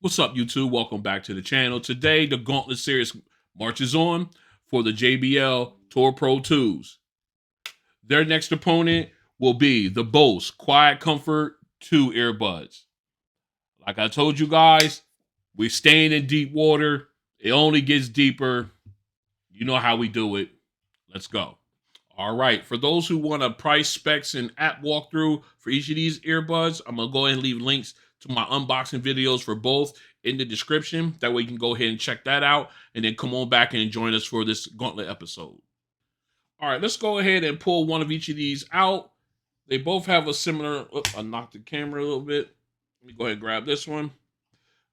What's up, YouTube? Welcome back to the channel. Today, the Gauntlet Series marches on for the JBL Tour Pro 2s. Their next opponent will be the Bose QuietComfort II earbuds. Like I told you guys, we're staying in deep water. It only gets deeper. You know how we do it. Let's go. All right. For those who want a price, specs, and app walkthrough for each of these earbuds, I'm going to go ahead and leave links to my unboxing videos for both in the description. That way you can go ahead and check that out and then come on back and join us for this Gauntlet episode. All right, let's go ahead and pull one of each of these out. They both have a similar, I knocked the camera a little bit. Let me go ahead and grab this one.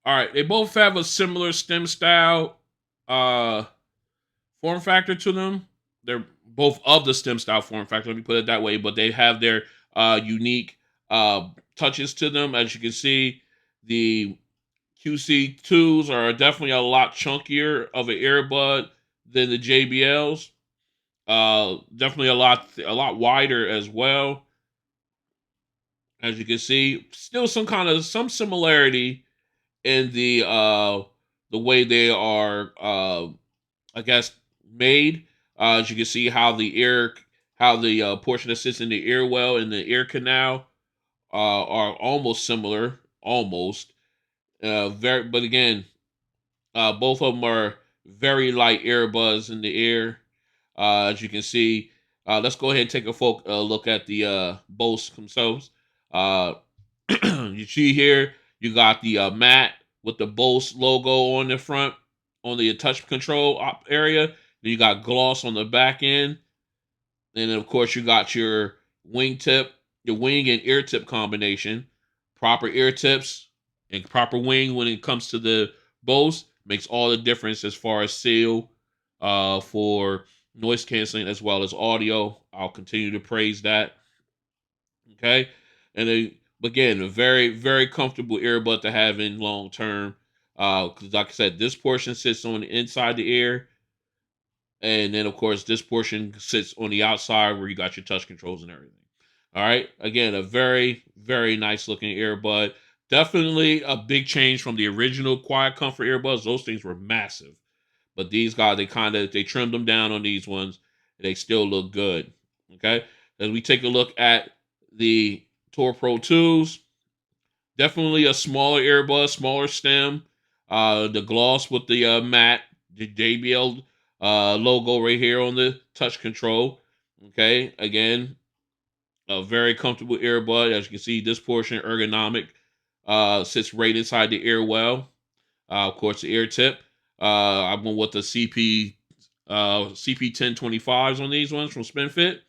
All right, they both have a similar stem style form factor to them. They're both of the stem style form factor, let me put it that way, but they have their unique touches to them. As you can see, the QC2s are definitely a lot chunkier of an earbud than the JBLs. Definitely a lot wider as well. As you can see, still some similarity in the way they are I guess made. As you can see how the portion that sits in the ear well and the ear canal are almost similar, almost. But again, both of them are very light earbuds in the ear. As you can see, let's go ahead and take a look at the Bose themselves. Uh, you see here, you got the mat with the Bose logo on the front, on the touch control area. Then you got gloss on the back end. And then, of course, you got your your wing and ear tip combination. Proper ear tips and proper wing when it comes to the Bose makes all the difference as far as seal for noise canceling as well as audio. I'll continue to praise that. Okay. And then, again, a very, very comfortable earbud to have in long term. Because, like I said, this portion sits on the inside the ear. And then, of course, this portion sits on the outside where you got your touch controls and everything. All right. Again, a very, very nice looking earbud. Definitely a big change from the original QuietComfort earbuds. Those things were massive. But these guys, they trimmed them down on these ones. They still look good. Okay. As we take a look at the Tour Pro 2s, definitely a smaller earbud, smaller stem. The gloss with the matte, the JBL logo right here on the touch control. Okay, again, a very comfortable earbud. As you can see, this portion ergonomic sits right inside the ear well. Of course, the ear tip. I went with the CP 1025s on these ones from SpinFit.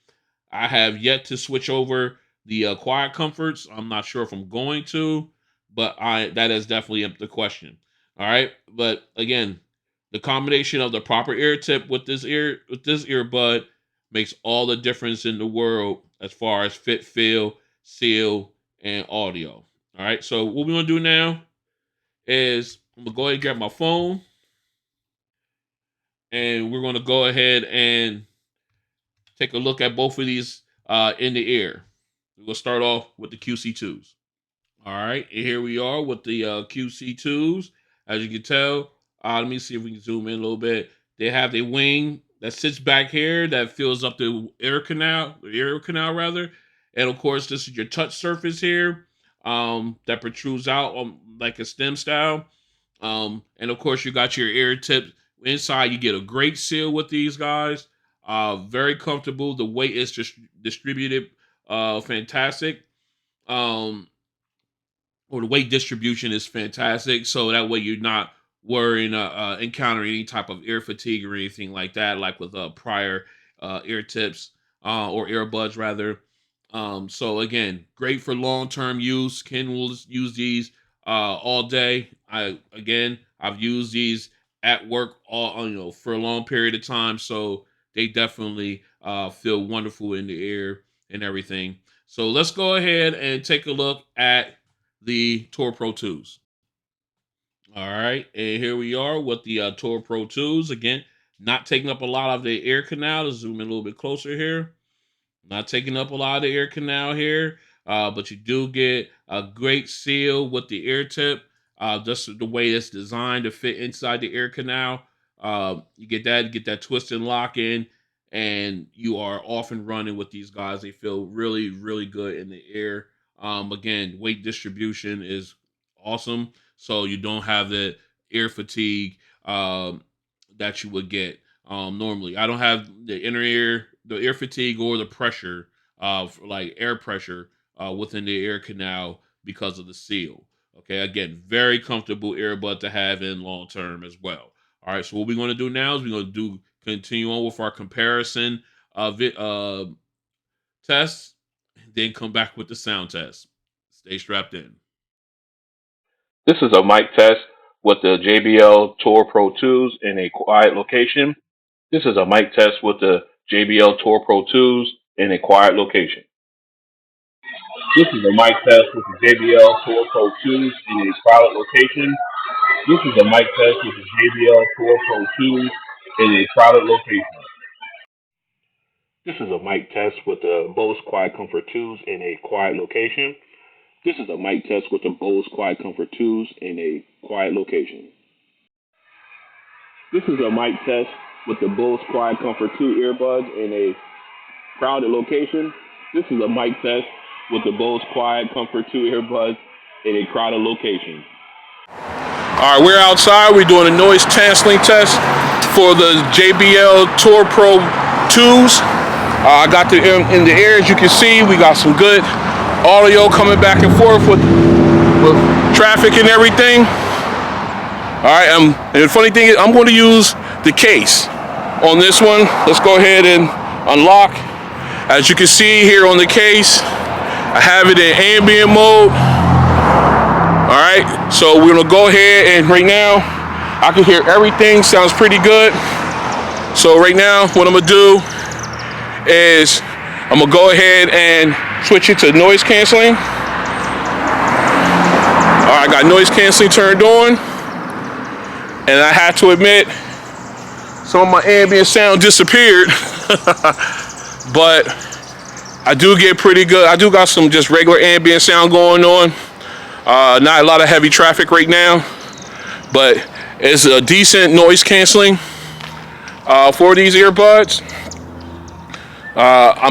I have yet to switch over the QuietComforts. I'm not sure if I'm going to, but that is definitely up the question. All right, but again, the combination of the proper ear tip with this earbud makes all the difference in the world as far as fit, feel, seal, and audio. All right, so what we're gonna do now is I'm gonna go ahead and grab my phone, and we're gonna go ahead and take a look at both of these in the ear. We'll start off with the QC2s. All right, and here we are with the QC2s. As you can tell, let me see if we can zoom in a little bit. They have the wing that sits back here that fills up the ear canal rather, and of course this is your touch surface here that protrudes out like a stem style. And of course you got your ear tip inside. You get a great seal with these guys. Very comfortable. The weight is just distributed fantastic. Um, or the weight distribution is fantastic. So that way you're not worrying, encountering any type of ear fatigue or anything like that, like with prior ear tips or earbuds rather. So again, great for long-term use. Ken will use these all day. I've used these at work for a long period of time. So they definitely feel wonderful in the ear and everything. So let's go ahead and take a look at the Tour Pro 2s. All right, and here we are with the Tour Pro 2s. Again, not taking up a lot of the ear canal. Let's zoom in a little bit closer here. Not taking up a lot of the ear canal here, but you do get a great seal with the ear tip. Just the way it's designed to fit inside the ear canal. You get that twist and lock in, and you are off and running with these guys. They feel really, really good in the ear. Again, weight distribution is awesome, so you don't have the ear fatigue that you would get normally. I don't have the ear fatigue or the pressure of like air pressure within the ear canal because of the seal. Okay, again, very comfortable earbud to have in long term as well. All right, so what we're going to do now is we're going to continue on with our comparison of it tests, then come back with the sound test. Stay strapped in. This is a mic test with the JBL Tour Pro 2s in a quiet location. This is a mic test with the JBL Tour Pro 2s in a quiet location. This is a mic test with the JBL Tour Pro 2s in a quiet location. This is a mic test with the JBL Tour Pro 2s in a crowded location. This is a mic test with the Bose QuietComfort 2s in a quiet location. This is a mic test with the Bose QuietComfort 2s in a quiet location. This is a mic test with the Bose QuietComfort 2 earbuds in a crowded location. This is a mic test with the Bose QuietComfort 2 earbuds in a crowded location. All right, we're outside. We're doing a noise canceling test for the JBL Tour Pro 2s. I got the in the air, as you can see. We got some good audio coming back and forth with traffic and everything. All right, and the funny thing is, I'm going to use the case on this one. Let's go ahead and unlock. As you can see here on the case, I have it in ambient mode. All right, so we're gonna go ahead and right now, I can hear everything, sounds pretty good. So right now, what I'm gonna do is I'm gonna go ahead and switch it to noise canceling. All right, I got noise canceling turned on. And I have to admit, some of my ambient sound disappeared. But I do get pretty good. I do got some just regular ambient sound going on. Not a lot of heavy traffic right now, but it's a decent noise canceling for these earbuds. I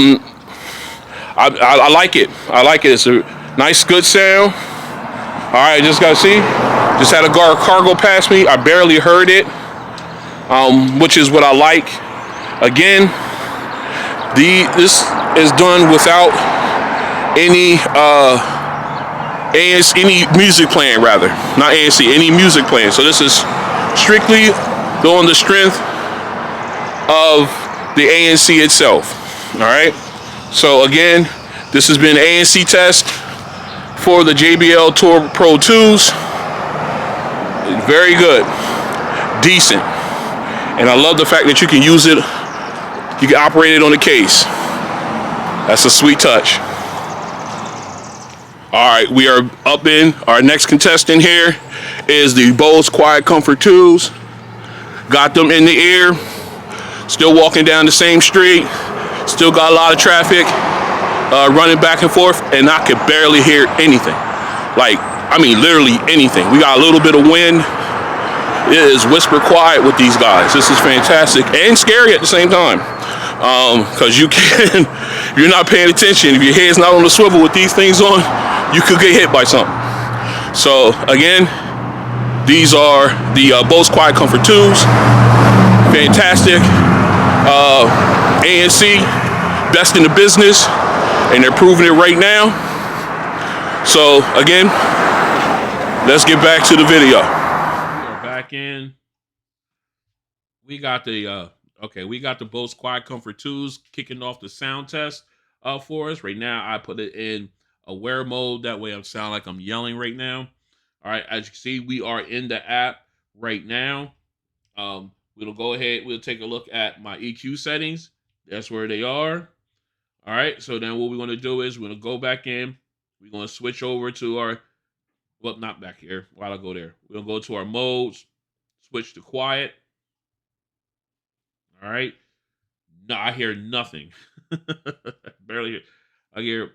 like it. I like it. It's a nice, good sound. All right, just gotta see. Just had a car go past me. I barely heard it, which is what I like. Again, this is done without any ANC, any music playing rather, not ANC, any music playing. So this is strictly on the strength of the ANC itself. All right. So again, this has been ANC test for the JBL Tour Pro 2s. Very good, decent, and I love the fact that you can use it. You can operate it on the case. That's a sweet touch. All right, we are up in our next contestant here is the Bose QuietComfort 2s. Got them in the ear. Still walking down the same street. Still got a lot of traffic running back and forth, and I could barely hear anything. Like, I mean, literally anything. We got a little bit of wind. It is whisper quiet with these guys. This is fantastic and scary at the same time. Because you can, if you're not paying attention, if your head's not on the swivel with these things on, you could get hit by something. So again, these are the Bose QuietComfort 2s. Fantastic. ANC, best in the business, and they're proving it right now. So again, let's get back to the video. We are back in. We got the we got the Bose QuietComfort 2s kicking off the sound test for us. Right now, I put it in aware mode. That way I sound like I'm yelling right now. All right, as you can see, we are in the app right now. We'll go ahead, we'll take a look at my EQ settings. That's where they are. All right, so then what we're going to do is we're going to go back in. We're going to switch over to our, well, not back here. While I go there, we're going to go to our modes, switch to quiet. All right. No, I hear nothing. Barely hear. I hear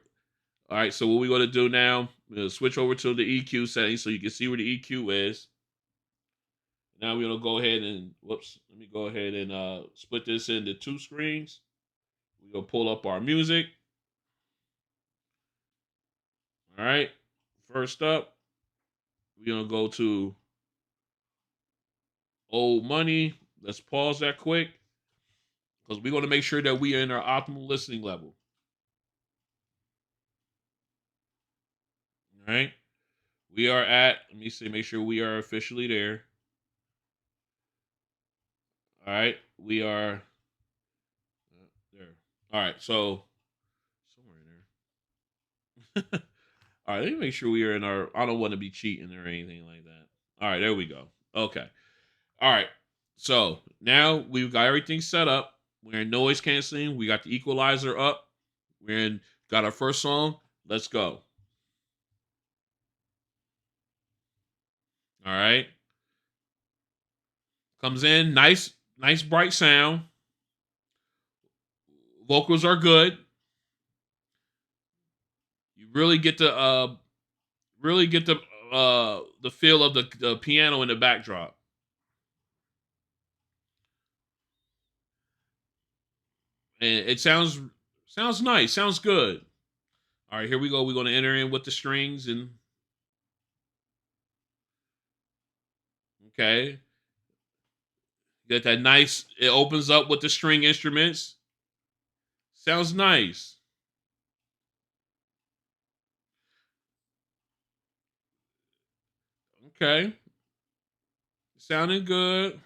All right, so what we're going to do now, we're going to switch over to the EQ settings so you can see where the EQ is. Now we're going to go ahead and, whoops, let me go ahead and split this into two screens. We're going to pull up our music. All right, first up, we're going to go to Old Money. Let's pause that quick because we're going to make sure that we are in our optimal listening level. All right, we are at, let me see, make sure we are officially there. All right, we are there. All right, so somewhere in there. All right, let me make sure we are in our. I don't want to be cheating or anything like that. All right, there we go. Okay. All right. So now we've got everything set up. We're in noise canceling. We got the equalizer up. We're in. Got our first song. Let's go. All right. Comes in. Nice, nice bright sound. Vocals are good. You really get the feel of the piano in the backdrop. And it sounds nice, sounds good. All right, here we go. We're going to enter in with the strings and okay, get that nice. It opens up with the string instruments. Sounds nice. Okay, sounding good.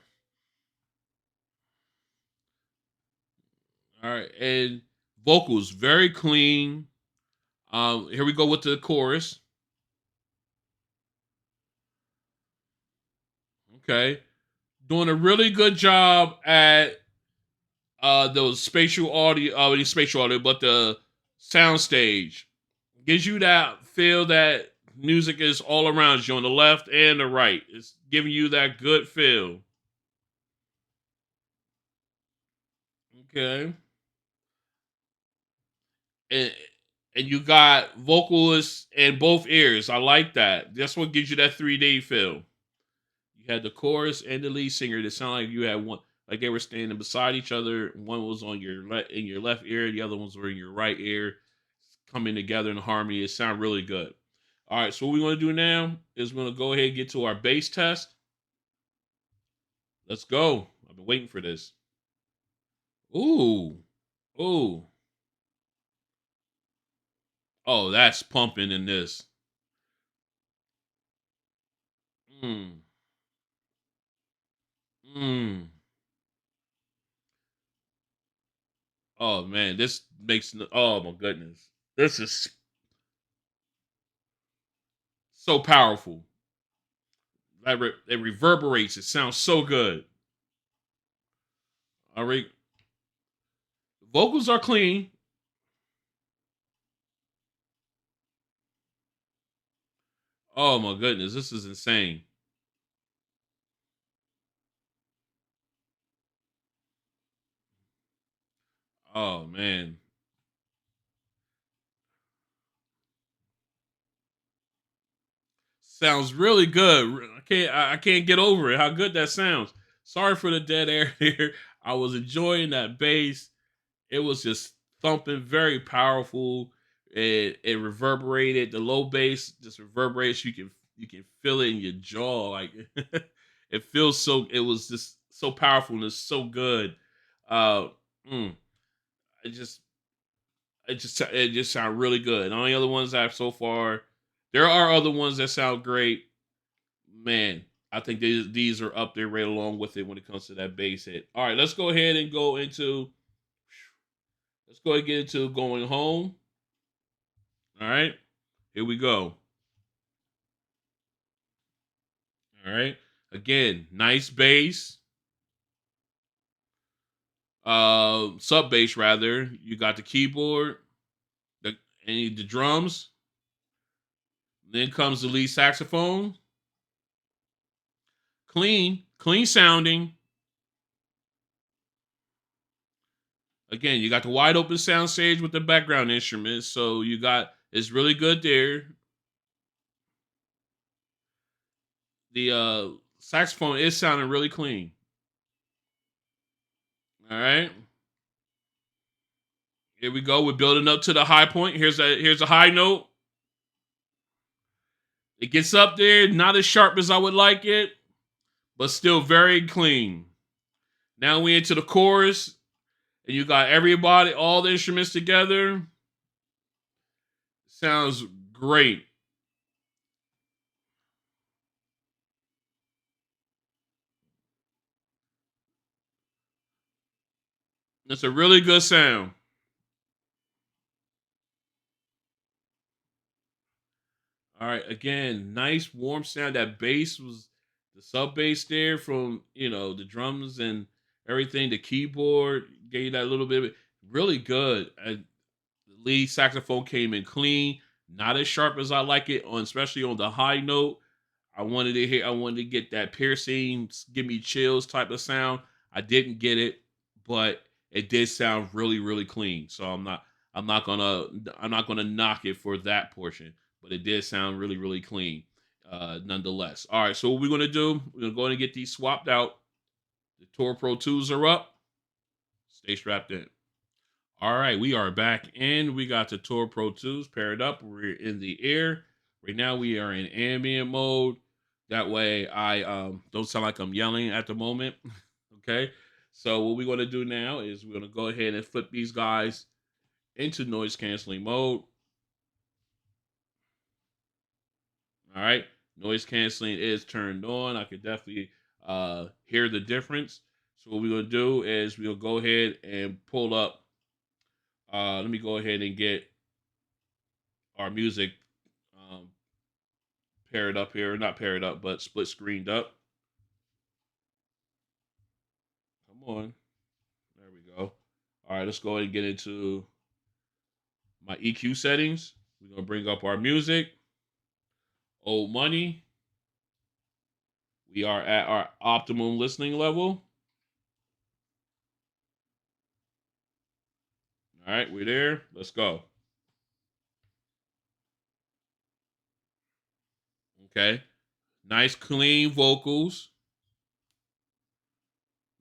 All right, and vocals very clean. Here we go with the chorus. Okay, doing a really good job at those spatial audio, spatial audio, but the sound stage gives you that feel that music is all around you on the left and the right. It's giving you that good feel. Okay, and and you got vocalists in both ears. I like that. That's what gives you that 3D feel. You had the chorus and the lead singer that sound like you had one, like they were standing beside each other. One was on in your left ear, the other ones were in your right ear, coming together in harmony. It sounded really good. All right, so what we're going to do now is we're going to go ahead and get to our bass test. Let's go. I've been waiting for this. Ooh, ooh, oh, that's pumping in this. Mm, mm. Oh man, this makes. Oh my goodness, this is so powerful. It reverberates. It sounds so good. All right, vocals are clean. Oh my goodness, this is insane. Oh man, sounds really good. I can't get over it. How good that sounds. Sorry for the dead air here. I was enjoying that bass. It was just thumping, very powerful. It reverberated. The low bass just reverberates. You can feel it in your jaw. Like it feels so. It was just so powerful and it's so good. Uh, mm, it just it just sound really good. The only other ones I've so far, there are other ones that sound great. Man, I think these are up there right along with it when it comes to that bass hit. All right, let's go ahead and go into. Let's go ahead and get into going home. All right, here we go. All right, again, nice bass, sub bass rather. You got the keyboard, the the drums. Then comes the lead saxophone. Clean sounding. Again, you got the wide open sound stage with the background instruments. So you got It's really good there. The saxophone is sounding really clean. All right. Here we go. We're building up to the high point. Here's a high note. It gets up there, not as sharp as I would like it, but still very clean. Now we into the chorus, and you got everybody, all the instruments together. Sounds great. It's a really good sound. All right, again, nice warm sound. That bass was the sub bass there from the drums and everything. The keyboard gave that little bit really good. The lead saxophone came in clean, not as sharp as I like it on, especially on the high note. I wanted to get that piercing, give me chills type of sound. I didn't get it, but it did sound really, really clean. So I'm not gonna knock it for that portion, but it did sound really, really clean, nonetheless. All right, so what we're gonna do? We're gonna go ahead and get these swapped out. The Tour Pro 2s are up. Stay strapped in. All right, we are back in. We got the Tour Pro 2s paired up. We're in the air. Right now we are in ambient mode. That way I don't sound like I'm yelling at the moment. Okay. So what we're going to do now is we're going to go ahead and flip these guys into noise canceling mode. All right. Noise canceling is turned on. I could definitely hear the difference. So what we're going to do is we'll go ahead and pull up. Let me go ahead and get our music um, paired up here. Not paired up, but split screened up. Come on. There we go. All right, let's go ahead and get into my EQ settings. We're going to bring up our music. Old money. We are at our optimum listening level. All right, we're there. Let's go. Okay. Nice, clean vocals.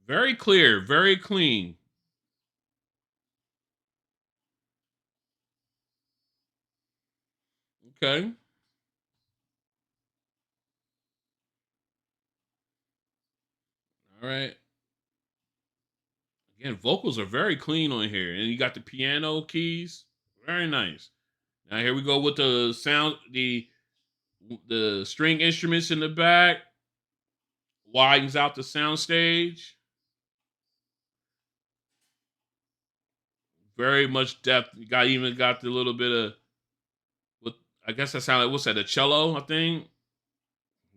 Very clear, very clean. Okay. All right. Again, vocals are very clean on here. And you got the piano keys. Very nice. Now here we go with the sound, the string instruments in the back. Widens out the sound stage. Very much depth. You got even got the little bit of what I guess that sounded like what's that, a cello, I think.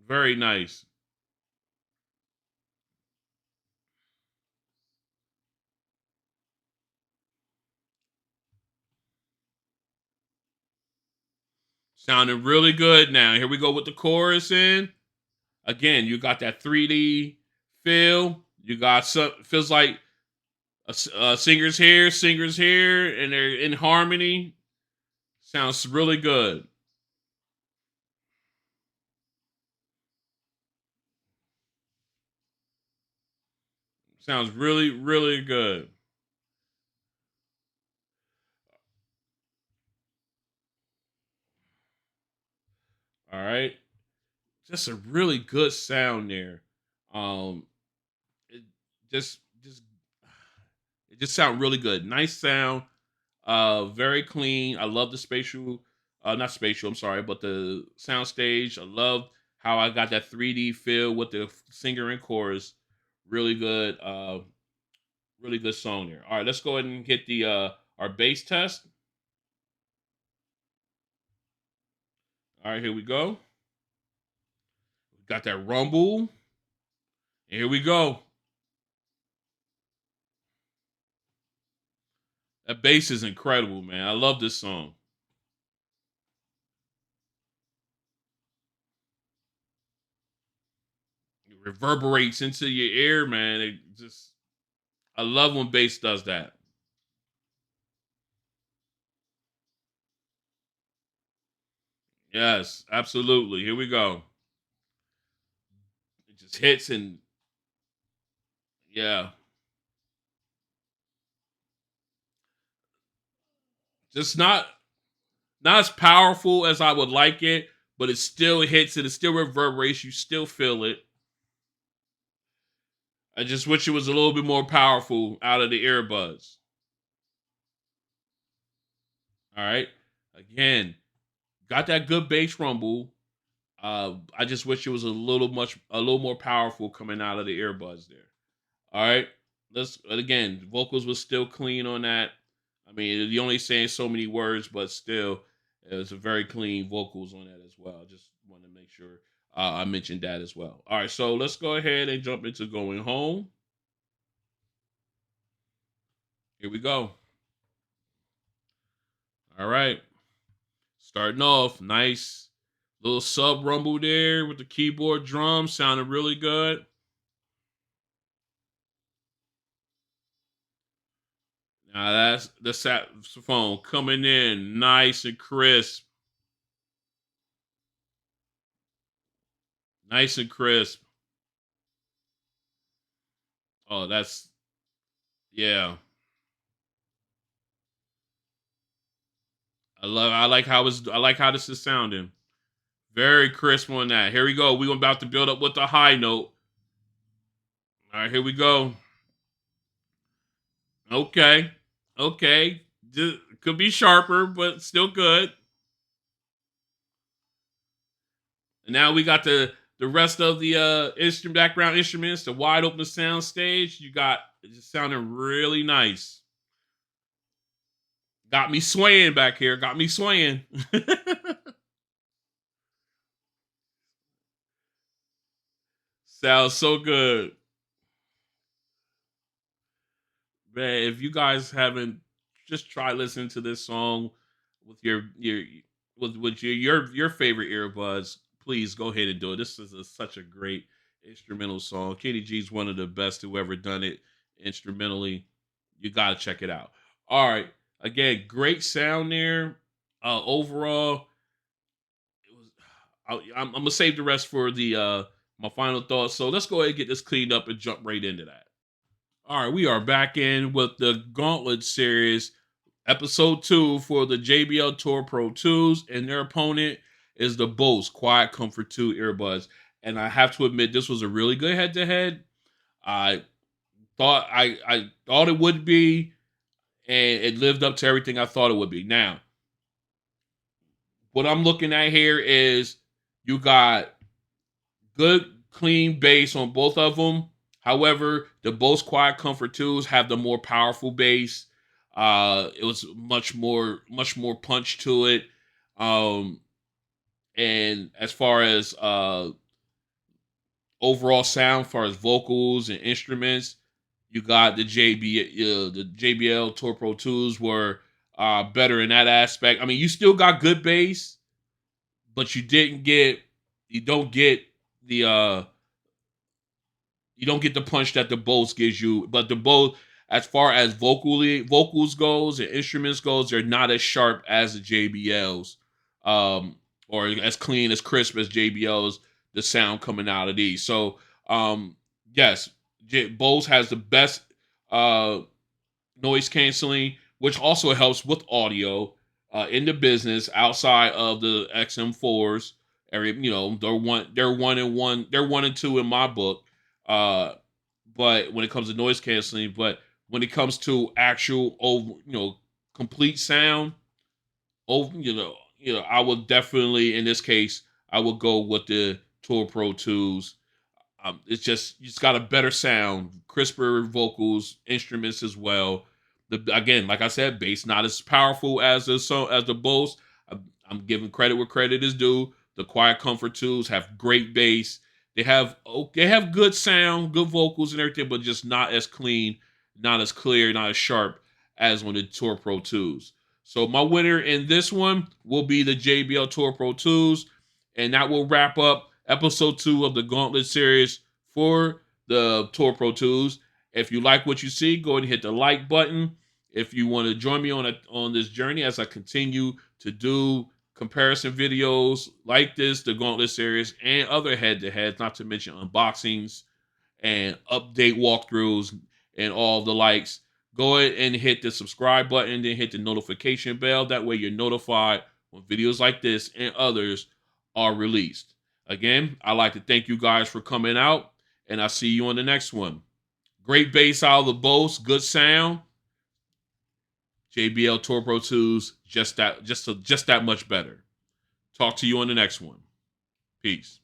Very nice. Sounding really good now. Here we go with the chorus in. Again, you got that 3D feel. You got some feels like a singer's here, and they're in harmony. Sounds really good. Sounds really, really good. All right. Just a really good sound there. Um, it just it just sound really good. Nice sound. Very clean. I love the spatial, not spatial. I'm sorry, but the sound stage. I love how I got that 3D feel with the singer and chorus. Really good. Really good song there. All right, let's go ahead and hit the our bass test. All right, here we go. Got that rumble. And here we go. That bass is incredible, man. I love this song. It reverberates into your ear, man. I love when bass does that. Yes, absolutely. Here we go. It just hits and yeah, just not as powerful as I would like it, but it still hits and it still reverberates. You still feel it. I just wish it was a little bit more powerful out of the earbuds. All right. Again, got that good bass rumble. I just wish it was a little more powerful coming out of the earbuds there. All right. Let's again, vocals was still clean on that. I mean, you only saying so many words, but still, it was a very clean vocals on that as well. Just want to make sure I mentioned that as well. All right, so let's go ahead and jump into going home. Here we go. All right, starting off, nice little sub rumble there with the keyboard drum, sounding really good. Now that's the saxophone coming in nice and crisp, nice and crisp. Oh, that's yeah. I like how this is sounding. Very crisp on that. Here we go. We're about to build up with the high note. All right, here we go. Okay. Okay. Could be sharper, but still good. And now we got the rest of the instrument background instruments, the wide open sound stage. You got it just sounding really nice. Got me swaying back here. Got me swaying. Sounds so good. Man, if you guys haven't, just try listening to this song with with your favorite earbuds. Please go ahead and do it. This is such a great instrumental song. Kenny G is one of the best who ever done it instrumentally. You got to check it out. All right, again, great sound there. Overall, it was. I'm gonna save the rest for the my final thoughts. So let's go ahead and get this cleaned up and jump right into that. All right, we are back in with the Gauntlet Series, episode 2 for the JBL Tour Pro 2s, and their opponent is the Bose QuietComfort 2 earbuds. And I have to admit, this was a really good head-to-head. I I thought it would be, and it lived up to everything I thought it would be. Now, what I'm looking at here is you got good, clean bass on both of them. However, the Bose QuietComfort 2s have the more powerful bass. It was much more punch to it. Um, and as far as overall sound, as far as vocals and instruments, you got the JBL Tour Pro 2s were better in that aspect. I mean, you still got good bass, but you don't get the you don't get the punch that the Bose gives you. But the Bose, as far as vocals goes and instruments goes, they're not as sharp as the JBLs, or as clean as crisp as JBLs. The sound coming out of these. So yes, Bose has the best uh, noise canceling, which also helps with audio in the business outside of the XM4s. They're one and two in my book. Uh, but when it comes to noise canceling, but when it comes to actual over, complete sound, over, I would definitely in this case I would go with the Tour Pro 2s. It's just you just got a better sound, crisper vocals, instruments as well. Again, like I said, bass not as powerful as the Bose. I'm giving credit where credit is due. The QuietComfort 2s have great bass. They have good sound, good vocals and everything, but just not as clean, not as clear, not as sharp as on the Tour Pro 2s. So my winner in this one will be the JBL Tour Pro 2s, and that will wrap up episode 2 of the Gauntlet Series for the Tour Pro 2s. If you like what you see, go ahead and hit the like button. If you want to join me on this journey as I continue to do comparison videos like this, the Gauntlet Series, and other head-to-heads, not to mention unboxings and update walkthroughs and all the likes, go ahead and hit the subscribe button, then hit the notification bell. That way you're notified when videos like this and others are released. Again, I'd like to thank you guys for coming out, and I'll see you on the next one. Great bass out of the Bose, good sound. JBL Tour Pro 2s, just that much better. Talk to you on the next one. Peace.